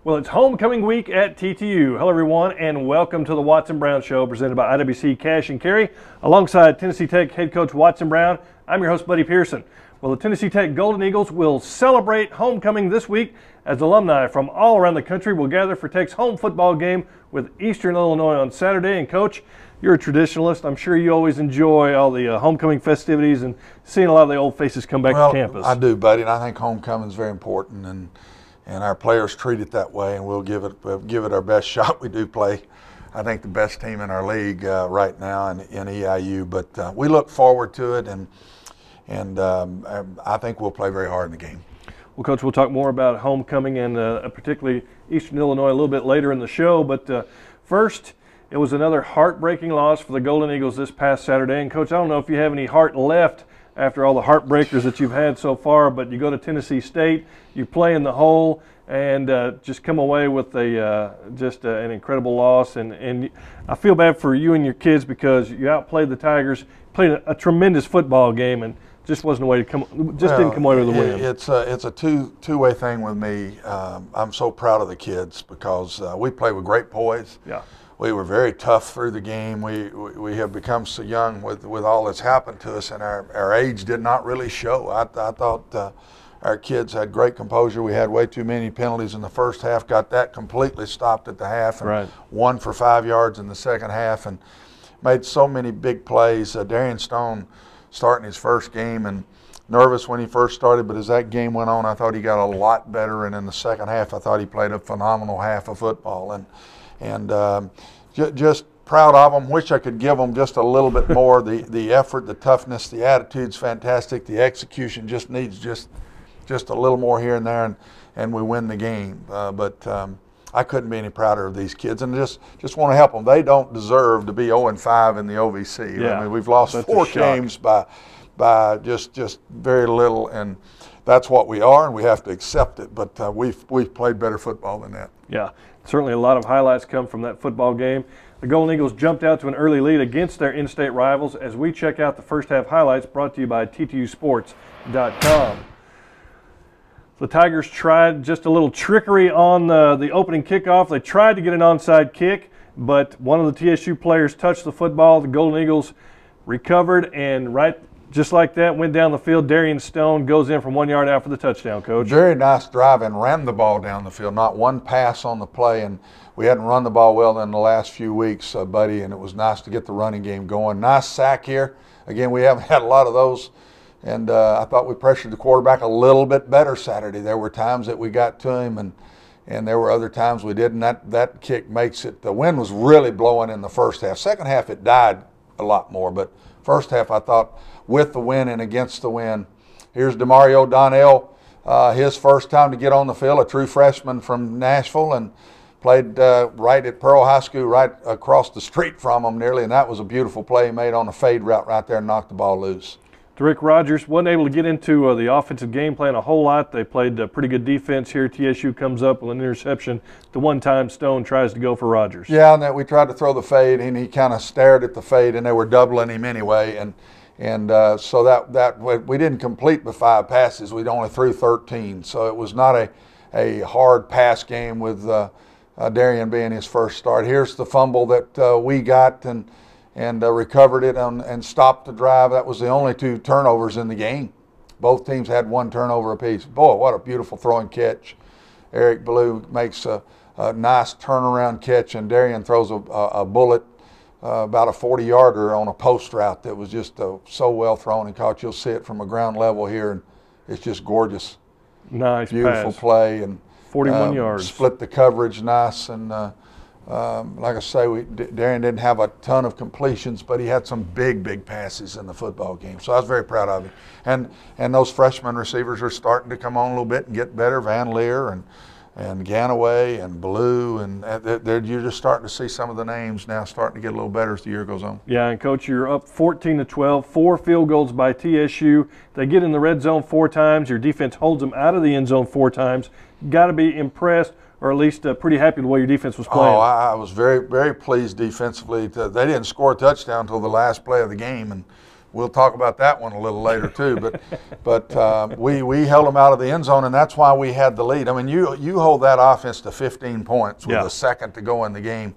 Well, it's homecoming week at TTU. Hello, everyone, and welcome to the Watson Brown Show, presented by IWC Cash and Carry. Alongside Tennessee Tech head coach Watson Brown, I'm your host, Buddy Pearson. Well, the Tennessee Tech Golden Eagles will celebrate homecoming this week as alumni from all around the country will gather for Tech's home football game with Eastern Illinois on Saturday. And, Coach, you're a traditionalist. I'm sure you always enjoy all the homecoming festivities and seeing a lot of the old faces come back to campus. I do, buddy, and I think homecoming is very important, and our players treat it that way, and we'll give it our best shot. We do play, I think, the best team in our league right now in EIU, but we look forward to it, and I think we'll play very hard in the game. Well, Coach, we'll talk more about homecoming and particularly Eastern Illinois a little bit later in the show, but first, it was another heartbreaking loss for the Golden Eagles this past Saturday. And, Coach, I don't know if you have any heart left after all the heartbreakers that you've had so far, but you go to Tennessee State, you play in the hole, and just come away with an incredible loss. And I feel bad for you and your kids because you outplayed the Tigers, played a tremendous football game, and just wasn't a way to didn't come away with a win. It's a two-way thing with me. I'm so proud of the kids because we play with great poise. Yeah. We were very tough through the game. We have become so young with all that's happened to us, and our age did not really show. I thought our kids had great composure. We had way too many penalties in the first half, got that completely stopped at the half, and won for 5 yards in the second half, and made so many big plays. Darian Stone starting his first game, and nervous when he first started, but as that game went on, I thought he got a lot better, and in the second half, I thought he played a phenomenal half of football. And just proud of them. Wish I could give them just a little bit more. The effort, the toughness, the attitude's fantastic. The execution just needs just a little more here and there, and we win the game. But I couldn't be any prouder of these kids, and just want to help them. They don't deserve to be 0-5 in the OVC. Yeah, I mean, we've lost 4 games by just very little, and that's what we are, and we have to accept it. But we've played better football than that. Yeah. Certainly a lot of highlights come from that football game. The Golden Eagles jumped out to an early lead against their in-state rivals as we check out the first half highlights brought to you by TTUsports.com. The Tigers tried just a little trickery on the opening kickoff. They tried to get an onside kick, but one of the TSU players touched the football. The Golden Eagles recovered, and just like that, went down the field. Darian Stone goes in from 1 yard out for the touchdown, Coach. Very nice drive, and ran the ball down the field. Not one pass on the play, and we hadn't run the ball well in the last few weeks, buddy, and it was nice to get the running game going. Nice sack here. Again, we haven't had a lot of those, and I thought we pressured the quarterback a little bit better Saturday. There were times that we got to him, and there were other times we didn't. That kick makes it. The wind was really blowing in the first half. Second half, it died a lot more, but first half, I thought, with the wind and against the wind. Here's DeMario Donnell, his first time to get on the field, a true freshman from Nashville, and played right at Pearl High School, right across the street from him nearly, and that was a beautiful play he made on a fade route right there and knocked the ball loose. Rick Rogers wasn't able to get into the offensive game plan a whole lot. They played pretty good defense here. TSU comes up with an interception. The one-time Stone tries to go for Rogers. Yeah, and we tried to throw the fade, and he kind of stared at the fade, and they were doubling him anyway, and so that we didn't complete the 5 passes. We only threw 13, so it was not a hard pass game with Darian being his first start. Here's the fumble that we got and recovered it and stopped the drive. That was the only 2 turnovers in the game. Both teams had 1 turnover apiece. Boy, what a beautiful throwing catch. Eric Ballou makes a nice turnaround catch, and Darian throws a bullet about a 40-yarder on a post route that was just so well thrown and caught. You'll see it from a ground level here, and it's just gorgeous. Nice beautiful pass. Play, and 41 yards. Split the coverage nice, and like I say, Darian didn't have a ton of completions, but he had some big passes in the football game. So I was very proud of him. And those freshman receivers are starting to come on a little bit and get better. Van Leer and Ganaway and Blue, and you're just starting to see some of the names now starting to get a little better as the year goes on. Yeah, and Coach, you're up 14-12, 4 field goals by TSU. They get in the red zone 4 times. Your defense holds them out of the end zone 4 times. Got to be impressed, or at least pretty happy with the way your defense was playing. Oh, I was very pleased defensively. They didn't score a touchdown until the last play of the game, and we'll talk about that one a little later too. But we held them out of the end zone, and that's why we had the lead. I mean, you hold that offense to 15 points with a second to go in the game.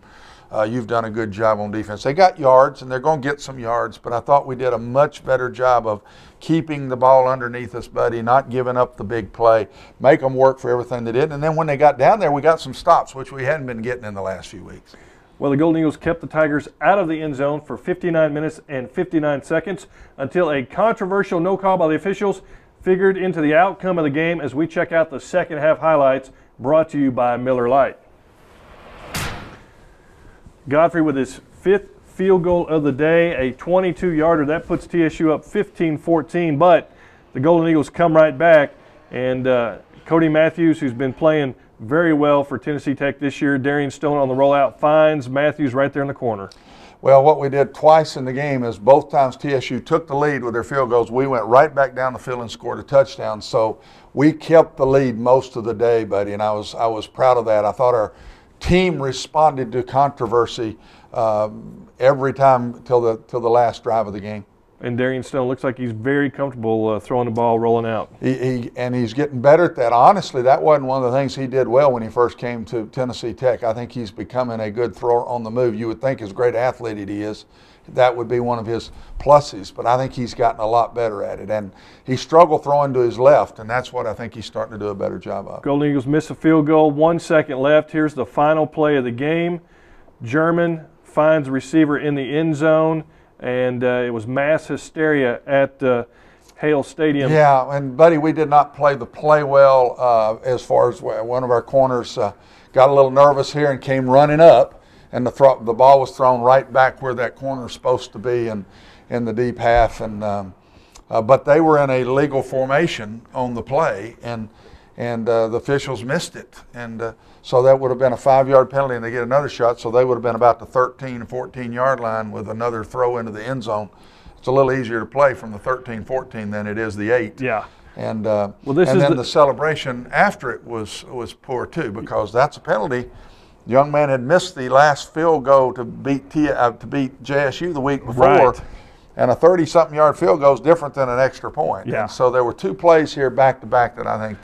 You've done a good job on defense. They got yards, and they're going to get some yards, but I thought we did a much better job of keeping the ball underneath us, buddy, not giving up the big play, make them work for everything they did. And then when they got down there, we got some stops, which we hadn't been getting in the last few weeks. Well, the Golden Eagles kept the Tigers out of the end zone for 59 minutes and 59 seconds until a controversial no call by the officials figured into the outcome of the game as we check out the second half highlights brought to you by Miller Lite. Godfrey with his 5th field goal of the day, a 22-yarder. That puts TSU up 15-14, but the Golden Eagles come right back, and Cody Matthews, who's been playing very well for Tennessee Tech this year, Darian Stone on the rollout, finds Matthews right there in the corner. Well, what we did twice in the game is both times TSU took the lead with their field goals, we went right back down the field and scored a touchdown. So we kept the lead most of the day, buddy, and I was proud of that. I thought our team responded to controversy every time till the last drive of the game. And Darian Stone looks like he's very comfortable throwing the ball, rolling out. And he's getting better at that. Honestly, that wasn't one of the things he did well when he first came to Tennessee Tech. I think he's becoming a good thrower on the move. You would think, as great athlete he is, that would be one of his pluses. But I think he's gotten a lot better at it. And he struggled throwing to his left, and that's what I think he's starting to do a better job of. Golden Eagles miss a field goal, 1 second left. Here's the final play of the game. German finds the receiver in the end zone. And it was mass hysteria at Hale Stadium. Yeah, and buddy, we did not play the play well as far as one of our corners got a little nervous here and came running up, and the ball was thrown right back where that corner is supposed to be in the deep half. And but they were in a legal formation on the play, and the officials missed it. And so that would have been a 5-yard penalty, and they get another shot, so they would have been about the 13, 14-yard line with another throw into the end zone. It's a little easier to play from the 13, 14 than it is the 8. Yeah. And then the celebration after it was poor too, because that's a penalty. The young man had missed the last field goal to beat JSU the week before. Right. And a 30-something yard field goal is different than an extra point. Yeah. And so there were 2 plays here back-to-back that I think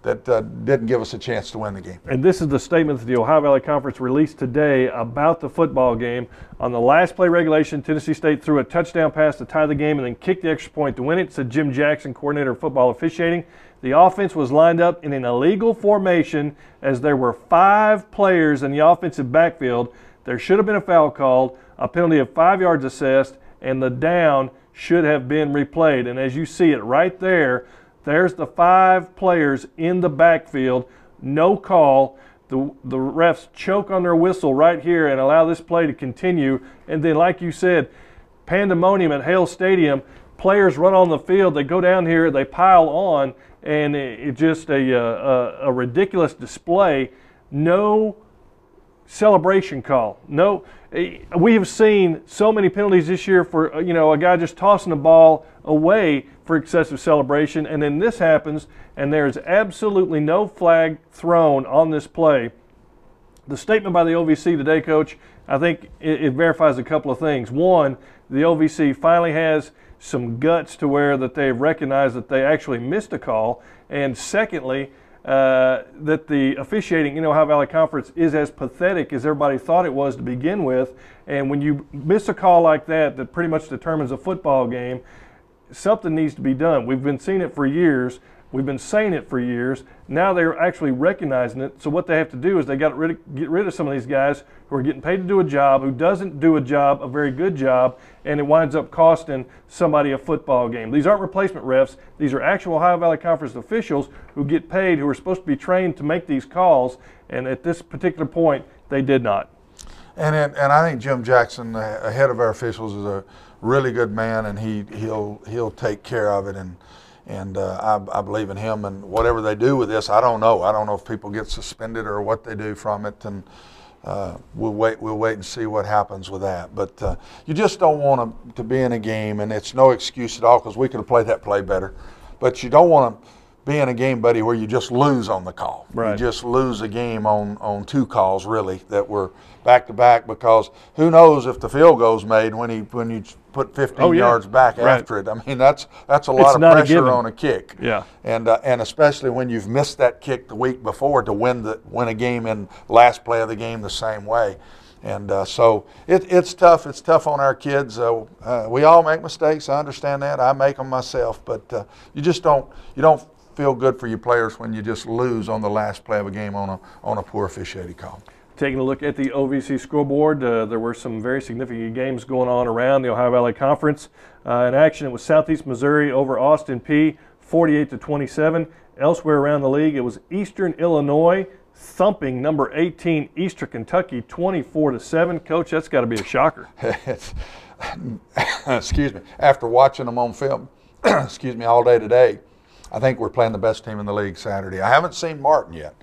that didn't give us a chance to win the game. And this is the statement that the Ohio Valley Conference released today about the football game. On the last play regulation, Tennessee State threw a touchdown pass to tie the game and then kicked the extra point to win it, said Jim Jackson, coordinator of football officiating. The offense was lined up in an illegal formation as there were 5 players in the offensive backfield. There should have been a foul called, a penalty of 5 yards assessed, and the down should have been replayed. And as you see it right there, there's the 5 players in the backfield, no call. The refs choke on their whistle right here and allow this play to continue. And then, like you said, pandemonium at Hale Stadium. Players run on the field. They go down here. They pile on, and it's just a ridiculous display. No celebration call. No. We have seen so many penalties this year for a guy just tossing the ball away for excessive celebration, and then this happens, and there's absolutely no flag thrown on this play. The statement by the OVC today, Coach, I think it verifies a couple of things. One, the OVC finally has some guts to where that they've recognized that they actually missed a call, and secondly, that the officiating, Ohio Valley Conference is as pathetic as everybody thought it was to begin with. And when you miss a call like that pretty much determines a football game, something needs to be done. We've been seeing it for years. We've been saying it for years. Now they're actually recognizing it. So what they have to do is they got to get rid of some of these guys who are getting paid to do a job, who doesn't do a very good job, and it winds up costing somebody a football game. These aren't replacement refs. These are actual Ohio Valley Conference officials who get paid, who are supposed to be trained to make these calls, and at this particular point, they did not. And I think Jim Jackson, head of our officials, is a really good man, and he'll take care of it. And I believe in him, and whatever they do with this, I don't know. I don't know if people get suspended or what they do from it, and we'll wait and see what happens with that. But you just don't want to be in a game, and it's no excuse at all because we could have played that play better. But you don't want to being a game buddy where you just lose on the call. Right. You just lose a game on 2 calls really that were back to back, because who knows if the field goal's made when you put 15 yards back after it. I mean, that's a lot of pressure on a kick. Yeah. And especially when you've missed that kick the week before to win a game in last play of the game the same way. And so it's tough. It's tough on our kids. We all make mistakes. I understand that. I make them myself. But you don't feel good for your players when you just lose on the last play of a game on a poor officiating call. Taking a look at the OVC scoreboard, there were some very significant games going on around the Ohio Valley Conference. In action, it was Southeast Missouri over Austin P, 48-27. Elsewhere around the league, it was Eastern Illinois thumping number 18 Eastern Kentucky 24-7. Coach, that's got to be a shocker. Excuse me. After watching them on film, excuse me, all day today, I think we're playing the best team in the league Saturday. I haven't seen Martin yet,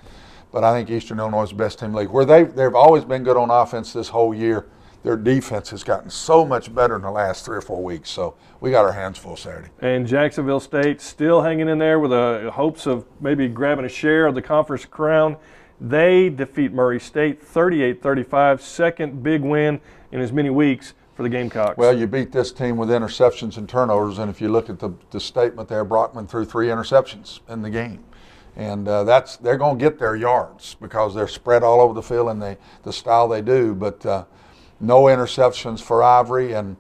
but I think Eastern Illinois is the best team in the league. Where they've always been good on offense this whole year, their defense has gotten so much better in the last 3 or 4 weeks. So we got our hands full Saturday. And Jacksonville State still hanging in there with hopes of maybe grabbing a share of the conference crown. They defeat Murray State 38-35, second big win in as many weeks for the Gamecocks. Well, you beat this team with interceptions and turnovers, and if you look at the statement there, Brockman threw 3 interceptions in the game. And they're going to get their yards because they're spread all over the field and the style they do. But no interceptions for Ivory and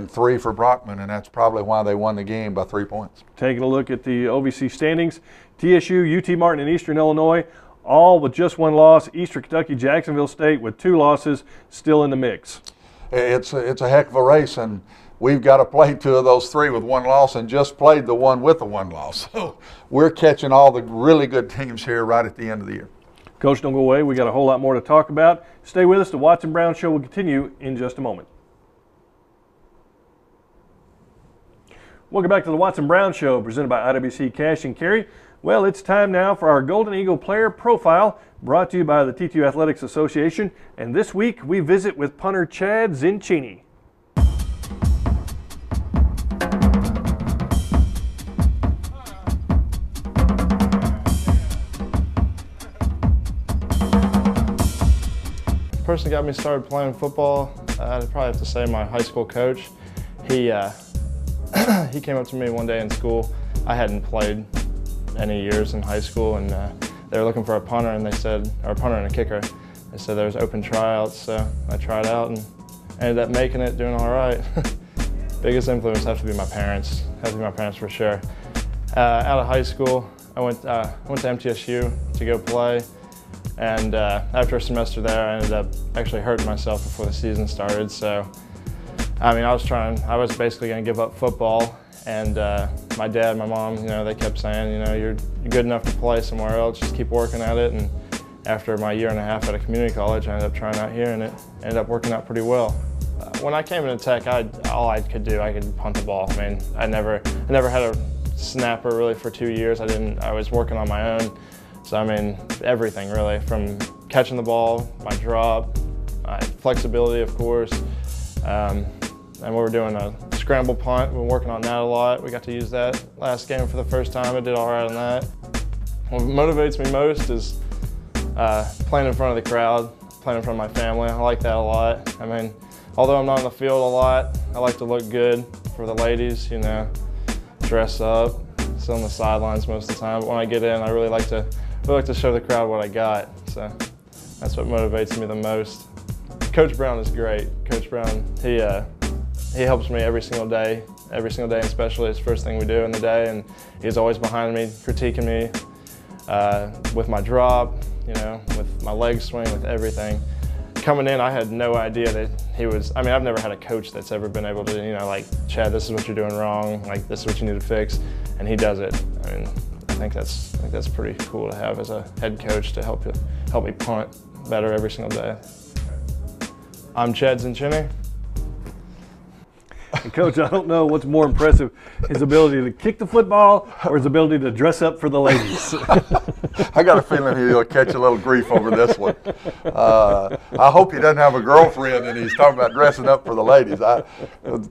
3 for Brockman, and that's probably why they won the game by 3 points. Taking a look at the OVC standings, TSU, UT Martin, and Eastern Illinois, all with just 1 loss. Eastern Kentucky, Jacksonville State with 2 losses, still in the mix. It's a heck of a race, and we've got to play 2 of those 3 with 1 loss and just played the one with the 1 loss. So we're catching all the really good teams here right at the end of the year. Coach, don't go away. We got a whole lot more to talk about. Stay with us. The Watson Brown Show will continue in just a moment. Welcome back to the Watson Brown Show, presented by IWC Cash and Carry. Well, it's time now for our Golden Eagle Player Profile, brought to you by the T2 Athletics Association. And this week, we visit with punter Chad Zincini. The person that got me started playing football, I'd probably have to say my high school coach. He came up to me one day in school. I hadn't played any years in high school, and they were looking for a punter, and they said, or a punter and a kicker. They said there was open tryouts, so I tried out and ended up making it, doing all right. Biggest influence have to be my parents. Have to be my parents for sure. Out of high school, I went to MTSU to go play, and after a semester there, I ended up actually hurting myself before the season started. So, I mean, I was basically going to give up football. And my dad and my mom, they kept saying, you're good enough to play somewhere else, just keep working at it. And after my 1.5 years at a community college, I ended up trying out here, and it ended up working out pretty well. When I came into Tech, all I could do, I could punt the ball. I mean, I never had a snapper really for 2 years. I was working on my own. So I mean, everything really, from catching the ball, my drop, my flexibility, of course. And we were doing a scramble punt. We're working on that a lot. We got to use that last game for the first time. I did all right on that. What motivates me most is playing in front of the crowd, playing in front of my family. I like that a lot. I mean, although I'm not on the field a lot, I like to look good for the ladies, dress up, sit on the sidelines most of the time. But when I get in, I really like to show the crowd what I got. So that's what motivates me the most. Coach Brown is great. Coach Brown, he helps me every single day, and especially it's the first thing we do in the day, and he's always behind me, critiquing me with my drop, with my leg swing, with everything. Coming in, I had no idea that he was, I've never had a coach that's ever been able to, like, Chad, this is what you're doing wrong, like, this is what you need to fix, and he does it. I think that's pretty cool to have as a head coach to help me punt better every single day. I'm Chad Zincini. And Coach, I don't know what's more impressive, his ability to kick the football or his ability to dress up for the ladies. I got a feeling he'll catch a little grief over this one. I hope he doesn't have a girlfriend and he's talking about dressing up for the ladies.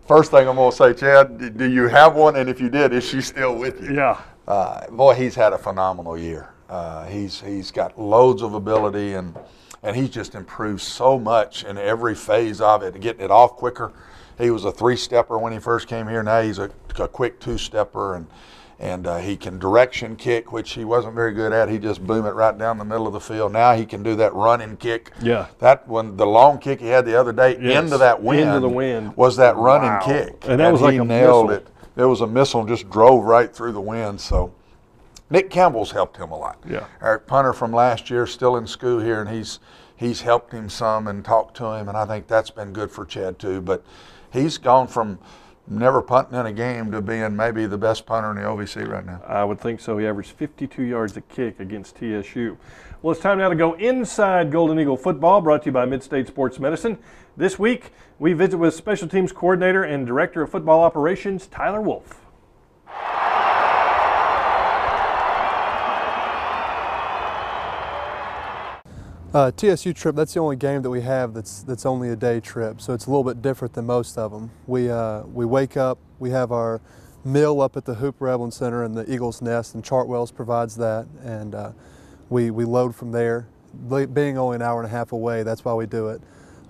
First thing I'm going to say, Chad, do you have one? And if you did, is she still with you? Yeah. boy, he's had a phenomenal year. He's got loads of ability, and he's just improved so much in every phase of it, getting it off quicker. He was a 3-stepper when he first came here. Now he's a quick 2-stepper, and he can direction kick, which he wasn't very good at. He just boom it right down the middle of the field. Now he can do that running kick. Yeah. That one, the long kick he had the other day into that wind, into the wind, was that running kick, and that was like he a nailed missile. it. It was a missile and just drove right through the wind. So Nick Campbell's helped him a lot. Yeah. Our punter from last year, still in school here, and he's helped him some and talked to him, and I think that's been good for Chad too. But he's gone from never punting in a game to being maybe the best punter in the OVC right now. I would think so. He averaged 52 yards a kick against TSU. Well, it's time now to go inside Golden Eagle football, brought to you by Midstate Sports Medicine. This week, we visit with Special Teams Coordinator and Director of Football Operations, Tyler Wolf. TSU trip, that's the only game that we have that's only a day trip, so it's a little bit different than most of them. We wake up, we have our meal up at the Hoop Reveling Center in the Eagle's Nest, and Chartwell's provides that, and we load from there. Being only an hour and a half away, that's why we do it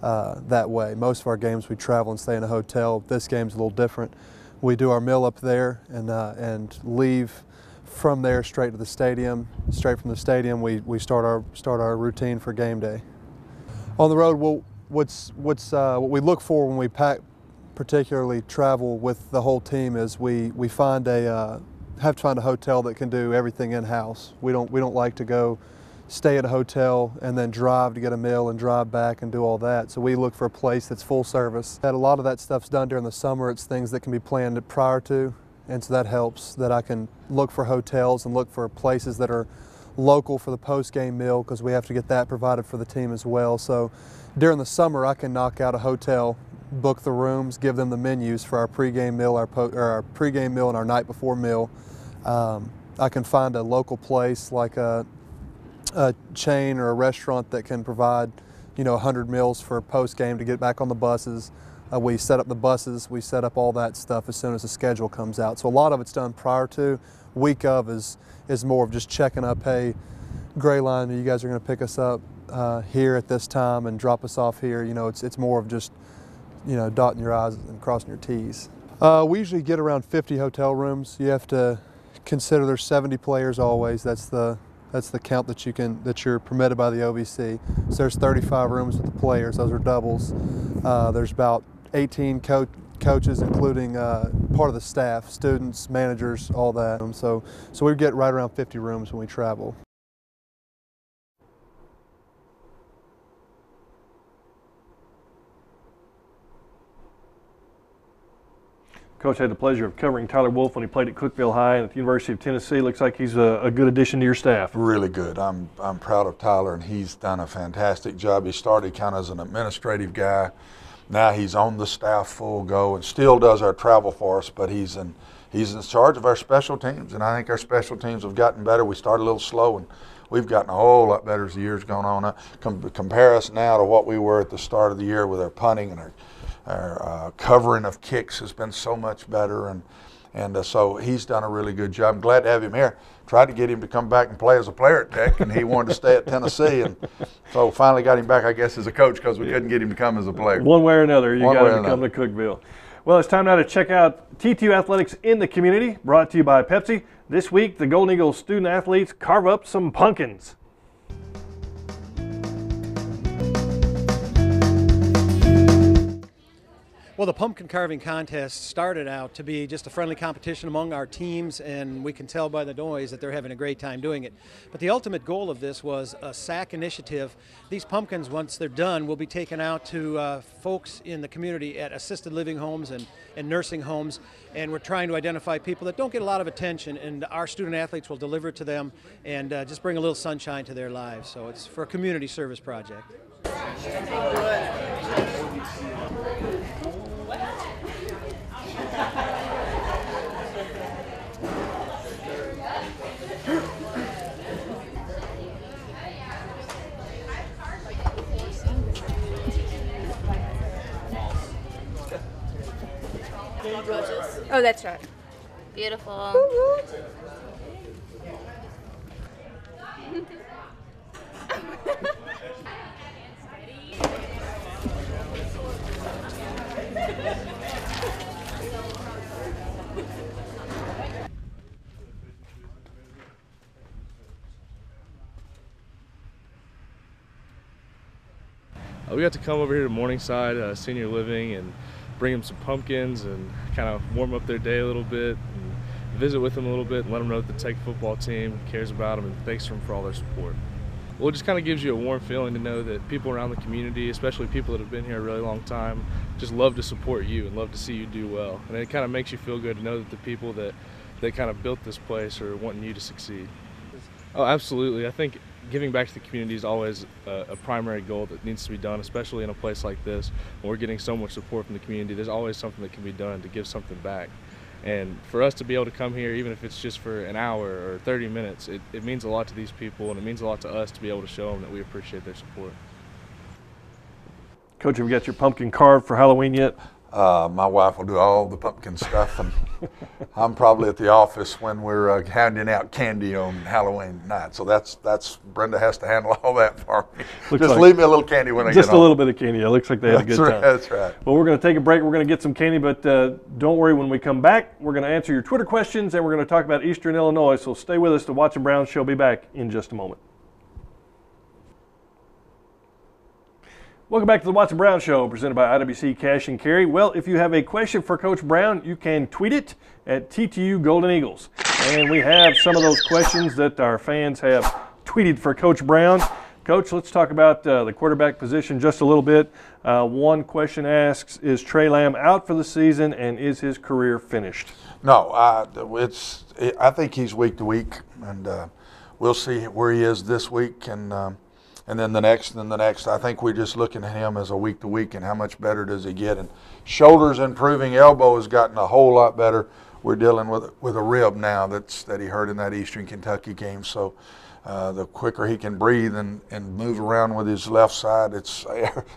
that way. Most of our games we travel and stay in a hotel. This game's a little different. We do our meal up there and leave from there straight to the stadium. Straight from the stadium, we start our routine for game day. On the road, what we look for when we particularly travel with the whole team is we have to find a hotel that can do everything in house. We don't like to go stay at a hotel and then drive to get a meal and drive back and do all that. So we look for a place that's full service. A lot of that stuff's done during the summer. It's things that can be planned prior to. And so that helps, that I can look for hotels and look for places that are local for the post-game meal, because we have to get that provided for the team as well. So during the summer, I can knock out a hotel, book the rooms, give them the menus for our pregame meal, our pregame meal and our night before meal. I can find a local place like a chain or a restaurant that can provide, 100 meals for post-game to get back on the buses. We set up the buses, we set up all that stuff as soon as the schedule comes out. So a lot of it's done prior to. Week of is more of just checking up, hey, Gray Line, you guys are going to pick us up here at this time and drop us off here. It's more of just, dotting your I's and crossing your T's. We usually get around 50 hotel rooms. You have to consider there's 70 players always. That's the count that you're permitted by the OVC. So there's 35 rooms with the players. Those are doubles. There's about 18 coaches, including part of the staff, students, managers, all that. So we get right around 50 rooms when we travel. Coach had the pleasure of covering Tyler Wolf when he played at Cookeville High and at the University of Tennessee. Looks like he's a good addition to your staff. Really good. I'm proud of Tyler, and he's done a fantastic job. He started kind of as an administrative guy. Now he's on the staff full go and still does our travel for us, but he's in charge of our special teams, and I think our special teams have gotten better. We started a little slow, and we've gotten a whole lot better as the year's gone on. Compare us now to what we were at the start of the year with our punting, and our covering of kicks has been so much better, and so he's done a really good job. I'm glad to have him here. Tried to get him to come back and play as a player at Tech, and he wanted to stay at Tennessee, and so finally got him back, I guess, as a coach, because we couldn't get him to come as a player. One way or another, you got him to come to Cookeville. Well, it's time now to check out T2 athletics in the community, brought to you by Pepsi. This week, the Golden Eagles student athletes carve up some pumpkins. Well, the pumpkin carving contest started out to be just a friendly competition among our teams, and we can tell by the noise that they're having a great time doing it. But the ultimate goal of this was a SAC initiative. These pumpkins, once they're done, will be taken out to folks in the community at assisted living homes and nursing homes, and we're trying to identify people that don't get a lot of attention, and our student athletes will deliver it to them and just bring a little sunshine to their lives. So it's for a community service project. Oh, that's right. Beautiful. We got to come over here to Morningside Senior Living and bring them some pumpkins and kind of warm up their day a little bit and visit with them a little bit and let them know that the Tech football team cares about them and thanks them for all their support. Well, it just kind of gives you a warm feeling to know that people around the community, especially people that have been here a really long time, just love to support you and love to see you do well. And it kind of makes you feel good to know that the people that kind of built this place are wanting you to succeed. Oh, absolutely. I think giving back to the community is always a primary goal that needs to be done, especially in a place like this when we're getting so much support from the community. There's always something that can be done to give something back. And for us to be able to come here, even if it's just for an hour or 30 minutes, it means a lot to these people, and it means a lot to us to be able to show them that we appreciate their support. Coach, have you got your pumpkin carved for Halloween yet? My wife will do all the pumpkin stuff, and I'm probably at the office when we're handing out candy on Halloween night. So that's Brenda has to handle all that for me. Just leave me a little candy when I get home. Just a little bit of candy. It looks like they had a good time. That's right. Well, we're going to take a break. We're going to get some candy, but don't worry. When we come back, we're going to answer your Twitter questions, and we're going to talk about Eastern Illinois. So stay with us. The Watson Brown Show will be back in just a moment. Welcome back to the Watson Brown Show, presented by IWC Cash and Carry. Well, if you have a question for Coach Brown, you can tweet it at TTU Golden Eagles. And we have some of those questions that our fans have tweeted for Coach Brown. Coach, let's talk about the quarterback position just a little bit. One question asks, is Trey Lamb out for the season, and is his career finished? No, I think he's week to week, and we'll see where he is this week, and then the next, and then the next. I think we're just looking at him as a week to week and how much better does he get. And shoulders improving, elbow has gotten a whole lot better. We're dealing with a rib now that he hurt in that Eastern Kentucky game. So the quicker he can breathe and move around with his left side,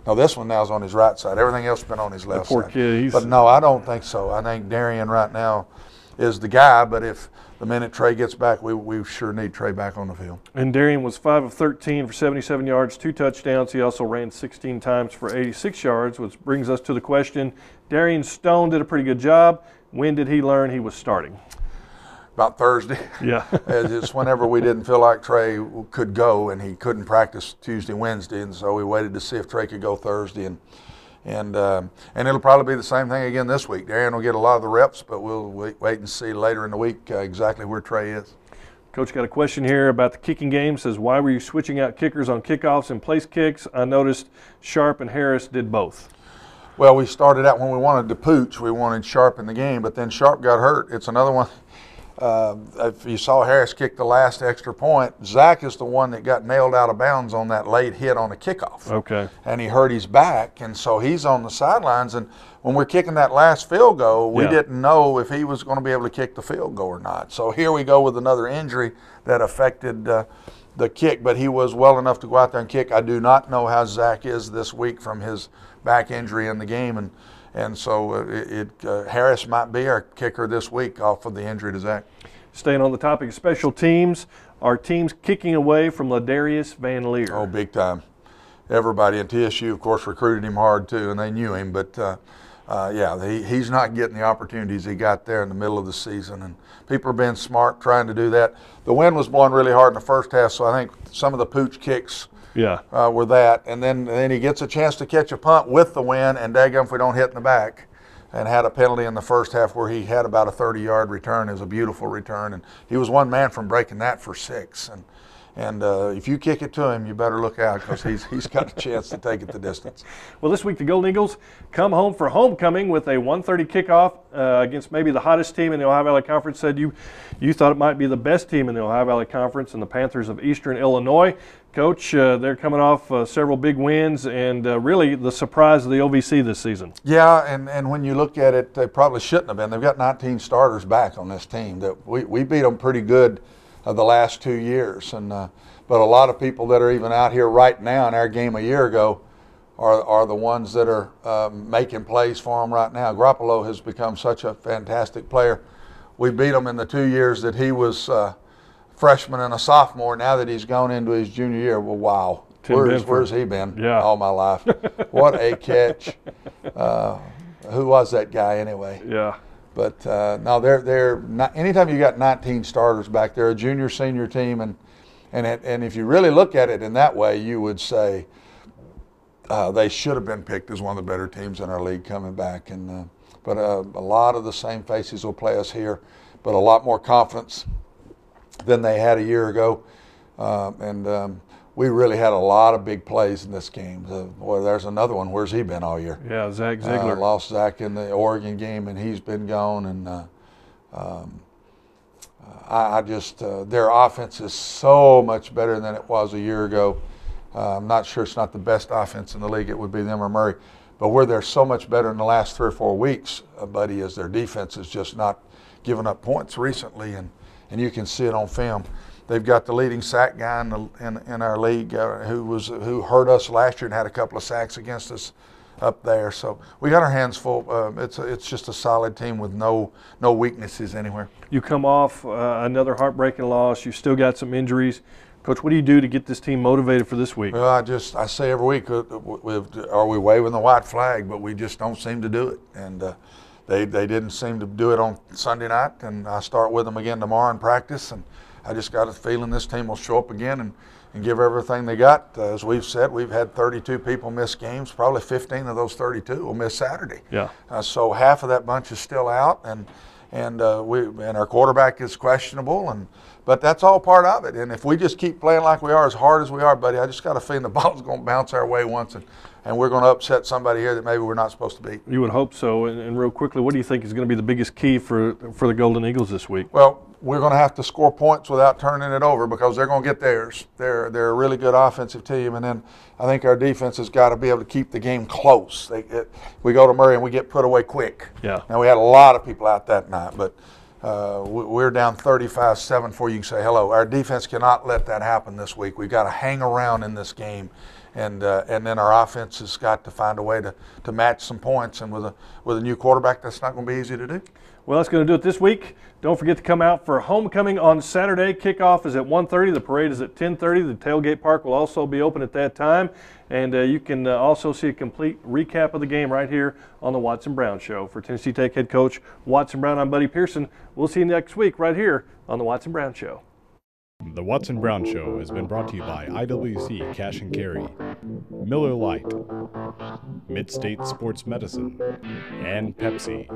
no, this one now is on his right side. Everything else has been on his left poor side. Kid, but no, I don't think so. I think Darian right now is the guy, but if the minute Trey gets back, we sure need Trey back on the field. And Darian was 5 of 13 for 77 yards, 2 touchdowns. He also ran 16 times for 86 yards, which brings us to the question, Darian Stone did a pretty good job. When did he learn he was starting? About Thursday. Yeah. It's whenever we didn't feel like Trey could go, and he couldn't practice Tuesday, Wednesday, and so we waited to see if Trey could go Thursday. And it'll probably be the same thing again this week. Darian will get a lot of the reps, but we'll wait and see later in the week exactly where Trey is. Coach got a question here about the kicking game. Says, why were you switching out kickers on kickoffs and place kicks? I noticed Sharp and Harris did both. Well, we started out when we wanted to pooch. We wanted Sharp in the game, but then Sharp got hurt. It's another one. If you saw Harris kick the last extra point, Zach is the one that got nailed out of bounds on that late hit on the kickoff. Okay. And he hurt his back, and so he's on the sidelines. And when we're kicking that last field goal, we didn't know if he was going to be able to kick the field goal or not. So here we go with another injury that affected the kick, but he was well enough to go out there and kick. I do not know how Zach is this week from his back injury in the game, and so Harris might be our kicker this week off of the injury to Zach. Staying on the topic of special teams, our teams kicking away from Ladarius Van Leer. Oh, big time. Everybody in TSU, of course, recruited him hard too, and they knew him. But, he's not getting the opportunities he got there in the middle of the season. And people are being smart trying to do that. The wind was blowing really hard in the first half, so I think some of the pooch kicks were that. And then he gets a chance to catch a punt with the wind, and daggum if we don't hit in the back. And had a penalty in the first half where he had about a 30-yard return. It was a beautiful return, and he was one man from breaking that for 6. And if you kick it to him, you better look out because he's got a chance to take it the distance. Well, this week the Golden Eagles come home for homecoming with a 1:30 kickoff against maybe the hottest team in the Ohio Valley Conference. Said you thought it might be the best team in the Ohio Valley Conference, and the Panthers of Eastern Illinois. Coach, they're coming off several big wins and really the surprise of the OVC this season. Yeah, and when you look at it, they probably shouldn't have been. They've got 19 starters back on this team. That we beat them pretty good the last 2 years, but a lot of people that are even out here right now in our game a year ago are the ones that are making plays for them right now. Garoppolo has become such a fantastic player. We beat him in the 2 years that he was freshman and a sophomore. Now that he's gone into his junior year, well, wow, where's he been all my life? What a catch! Who was that guy anyway? Yeah. But no, they're not. Anytime you got 19 starters back there, a junior senior team, and if you really look at it in that way, you would say they should have been picked as one of the better teams in our league coming back. But a lot of the same faces will play us here, but a lot more confidence than they had a year ago. We really had a lot of big plays in this game. Boy, there's another one. Where's he been all year? Yeah, Zach Ziegler. Lost Zach in the Oregon game, and he's been gone. And their offense is so much better than it was a year ago. I'm not sure it's not the best offense in the league. It would be them or Murray. But where they're so much better in the last 3 or 4 weeks, buddy, is their defense is just not giving up points recently, and you can see it on film. They've got the leading sack guy in our league who hurt us last year and had a couple of sacks against us up there. So we got our hands full. It's just a solid team with no weaknesses anywhere. You come off another heartbreaking loss. You still got some injuries. Coach, what do you do to get this team motivated for this week? Well, I say every week, are we waving the white flag? But we just don't seem to do it. And they didn't seem to do it on Sunday night. And I start with them again tomorrow in practice. And I just got a feeling this team will show up again and give everything they got. As we've said, we've had 32 people miss games. Probably 15 of those 32 will miss Saturday. Yeah. So half of that bunch is still out, and our quarterback is questionable, but that's all part of it. And if we just keep playing like we are, as hard as we are, buddy, I just got a feeling the ball's going to bounce our way once, and we're going to upset somebody here that maybe we're not supposed to beat. You would hope so. And real quickly, what do you think is going to be the biggest key for the Golden Eagles this week? Well, we're going to have to score points without turning it over because they're going to get theirs. They're a really good offensive team, and then I think our defense has got to be able to keep the game close. We go to Murray and we get put away quick. Yeah. Now we had a lot of people out that night, but we're down 35-7 before you can say hello. Our defense cannot let that happen this week. We've got to hang around in this game, and then our offense has got to find a way to match some points. And with a new quarterback, that's not going to be easy to do. Well, that's going to do it this week. Don't forget to come out for homecoming on Saturday. Kickoff is at 1:30. The parade is at 10:30. The tailgate park will also be open at that time. And you can also see a complete recap of the game right here on the Watson Brown Show. For Tennessee Tech head coach Watson Brown, I'm Buddy Pearson. We'll see you next week right here on the Watson Brown Show. The Watson Brown Show has been brought to you by IWC Cash and Carry, Miller Lite, Midstate Sports Medicine, and Pepsi.